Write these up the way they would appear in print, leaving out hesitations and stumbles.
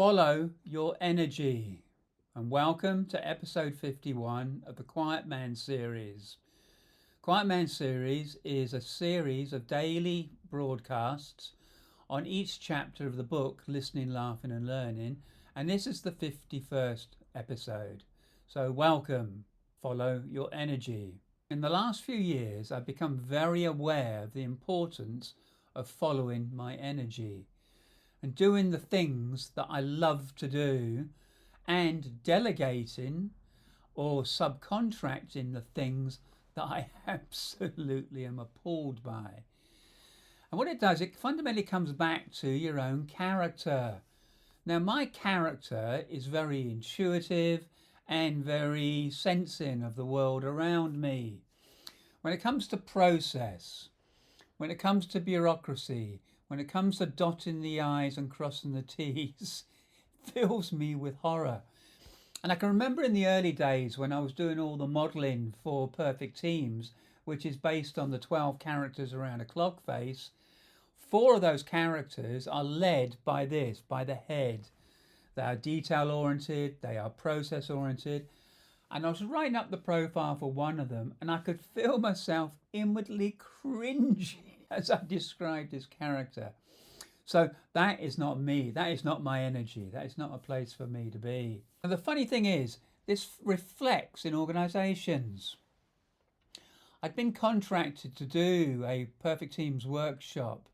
Follow your energy, and welcome to episode 51 of the Quiet Man series. Quiet Man series is a series of daily broadcasts on each chapter of the book Listening, Laughing and Learning, and this is the 51st episode. So welcome, follow your energy. In the last few years, I've become very aware of the importance of following my energy and doing the things that I love to do, and delegating or subcontracting the things that I absolutely am appalled by. And what it does, it fundamentally comes back to your own character. Now, my character is very intuitive and very sensing of the world around me. When it comes to process, when it comes to bureaucracy, when it comes to dotting the I's and crossing the T's, it fills me with horror. And I can remember in the early days when I was doing all the modelling for Perfect Teams, which is based on the 12 characters around a clock face, 4 of those characters are led by the head. They are detail-oriented, they are process-oriented. And I was writing up the profile for one of them, and I could feel myself inwardly cringing as I described this character. So that is not me. That is not my energy. That is not a place for me to be. And the funny thing is, this reflects in organisations. I'd been contracted to do a Perfect Teams workshop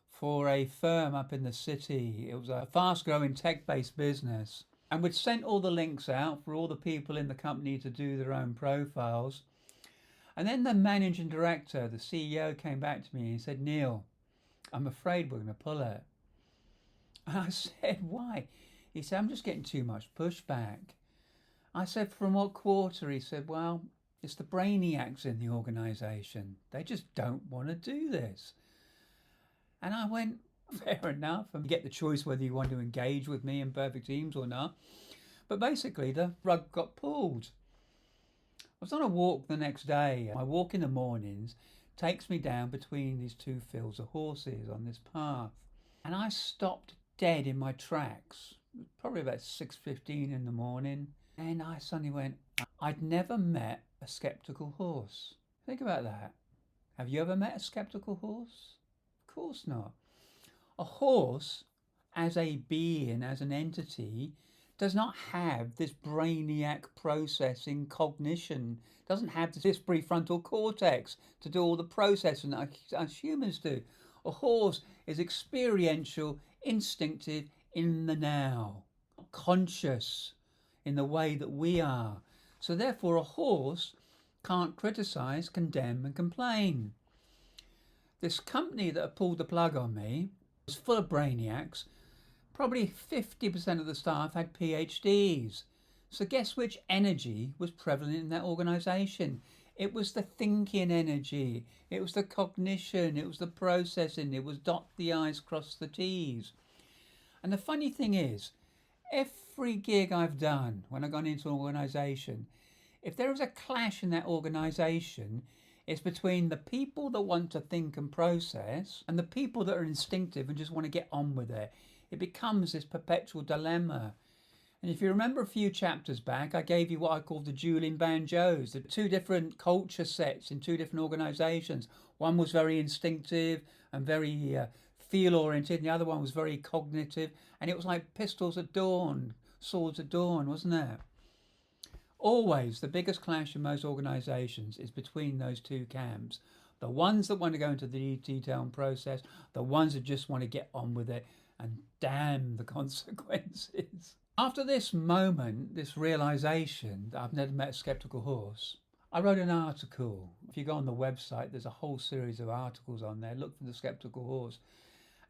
for a firm up in the city. It was a fast-growing tech-based business. And we'd sent all the links out for all the people in the company to do their own profiles. And then the managing director, the CEO, came back to me and said, "Neil, I'm afraid we're going to pull it." And I said, "Why?" He said, "I'm just getting too much pushback." I said, "From what quarter?" He said, "Well, it's the brainiacs in the organisation. They just don't want to do this." And I went, fair enough. And you get the choice whether you want to engage with me in Perfect Teams or not. But basically, the rug got pulled. I was on a walk the next day. My walk in the mornings takes me down between these 2 fields of horses on this path. And I stopped dead in my tracks. It was probably about 6:15 in the morning. And I suddenly went, I'd never met a sceptical horse. Think about that. Have you ever met a sceptical horse? Of course not. A horse, as a being, as an entity, does not have this brainiac processing cognition, doesn't have this prefrontal cortex to do all the processing that us humans do. A horse is experiential, instinctive, in the now, conscious in the way that we are. So therefore a horse can't criticise, condemn and complain. This company that pulled the plug on me was full of brainiacs. Probably 50% of the staff had PhDs. So guess which energy was prevalent in that organisation? It was the thinking energy. It was the cognition. It was the processing. It was dot the I's, cross the T's. And the funny thing is, every gig I've done when I've gone into an organisation, if there is a clash in that organisation, it's between the people that want to think and process and the people that are instinctive and just want to get on with it. It becomes this perpetual dilemma. And if you remember a few chapters back, I gave you what I called the dueling banjos, the 2 different culture sets in 2 different organisations. One was very instinctive and very feel-oriented, and the other one was very cognitive. And it was like pistols at dawn, swords at dawn, wasn't it? Always, the biggest clash in most organisations is between those 2 camps. The ones that want to go into the detail and process, the ones that just want to get on with it, and damn the consequences. After this moment, this realisation that I've never met a sceptical horse, I wrote an article. If you go on the website, there's a whole series of articles on there. Look for the Sceptical Horse.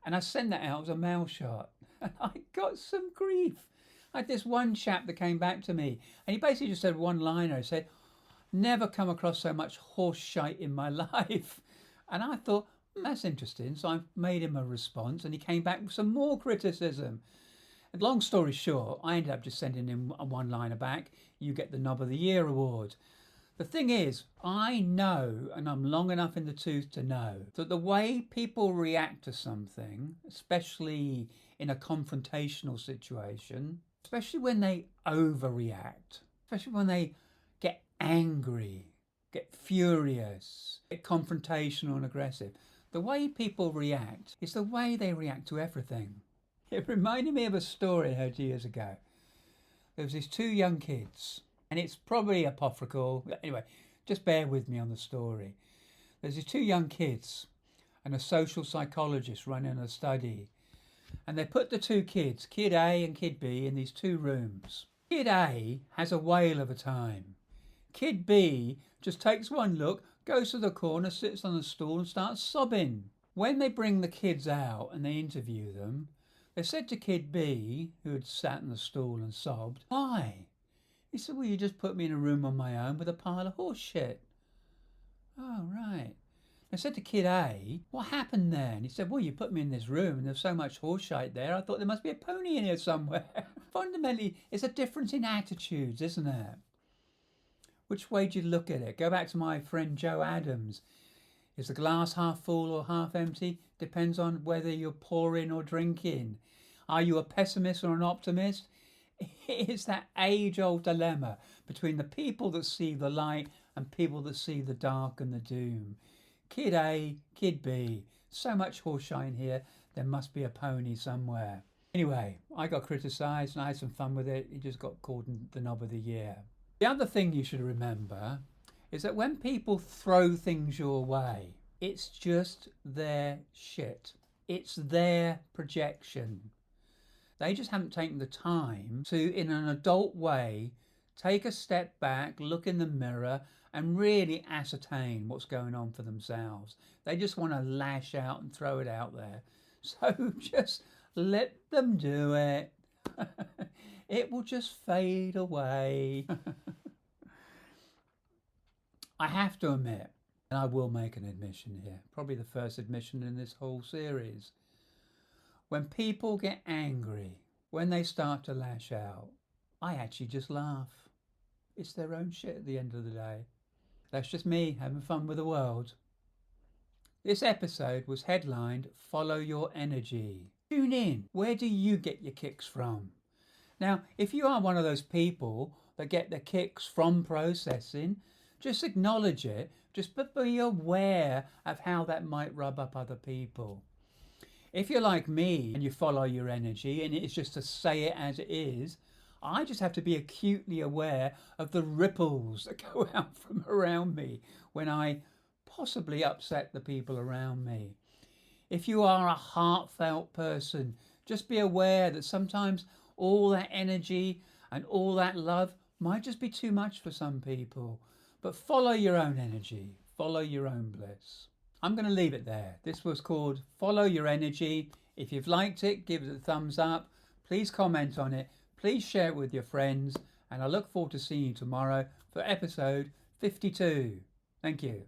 And I sent that out as a mail shot. And I got some grief. I had this one chap that came back to me, and he basically just said one liner. He said, "Never come across so much horse shite in my life." And I thought, that's interesting. So I made him a response, and he came back with some more criticism. And long story short, I ended up just sending him a one-liner back. "You get the Knob of the Year award." The thing is, I know, and I'm long enough in the tooth to know, that the way people react to something, especially in a confrontational situation, especially when they overreact, especially when they get angry, get furious, get confrontational and aggressive. The way people react is the way they react to everything. It reminded me of a story I heard years ago. There was these two young kids, and it's probably apocryphal. Anyway, just bear with me on the story. There's these two young kids and a social psychologist running a study. And they put the two kids, Kid A and Kid B, in these two rooms. Kid A has a whale of a time. Kid B just takes one look, goes to the corner, sits on a stool and starts sobbing. When they bring the kids out and they interview them, they said to Kid B, who had sat on the stool and sobbed, "Why?" He said, "Well, you just put me in a room on my own with a pile of horse shit." "Oh, right." They said to Kid A, "What happened there?" And he said, "Well, you put me in this room and there's so much horse shit there, I thought there must be a pony in here somewhere." Fundamentally, it's a difference in attitudes, isn't it? Which way do you look at it? Go back to my friend Joe Adams. Is the glass half full or half empty? Depends on whether you're pouring or drinking. Are you a pessimist or an optimist? It's that age-old dilemma between the people that see the light and people that see the dark and the doom. Kid A, Kid B. So much horseshine here, there must be a pony somewhere. Anyway, I got criticised and I had some fun with it. It just got called the knob of the year. The other thing you should remember is that when people throw things your way, it's just their shit. It's their projection. They just haven't taken the time to, in an adult way, take a step back, look in the mirror, and really ascertain what's going on for themselves. They just want to lash out and throw it out there. So just let them do it. It will just fade away. I have to admit, and I will make an admission here, probably the first admission in this whole series. When people get angry, when they start to lash out, I actually just laugh. It's their own shit at the end of the day. That's just me having fun with the world. This episode was headlined, "Follow Your Energy." Tune in. Where do you get your kicks from? Now, if you are one of those people that get their kicks from processing, just acknowledge it. Just be aware of how that might rub up other people. If you're like me and you follow your energy and it's just to say it as it is, I just have to be acutely aware of the ripples that go out from around me when I possibly upset the people around me. If you are a heartfelt person, just be aware that sometimes all that energy and all that love might just be too much for some people. But follow your own energy, follow your own bliss. I'm going to leave it there. This was called Follow Your Energy. If you've liked it, give it a thumbs up. Please comment on it. Please share it with your friends. And I look forward to seeing you tomorrow for episode 52. Thank you.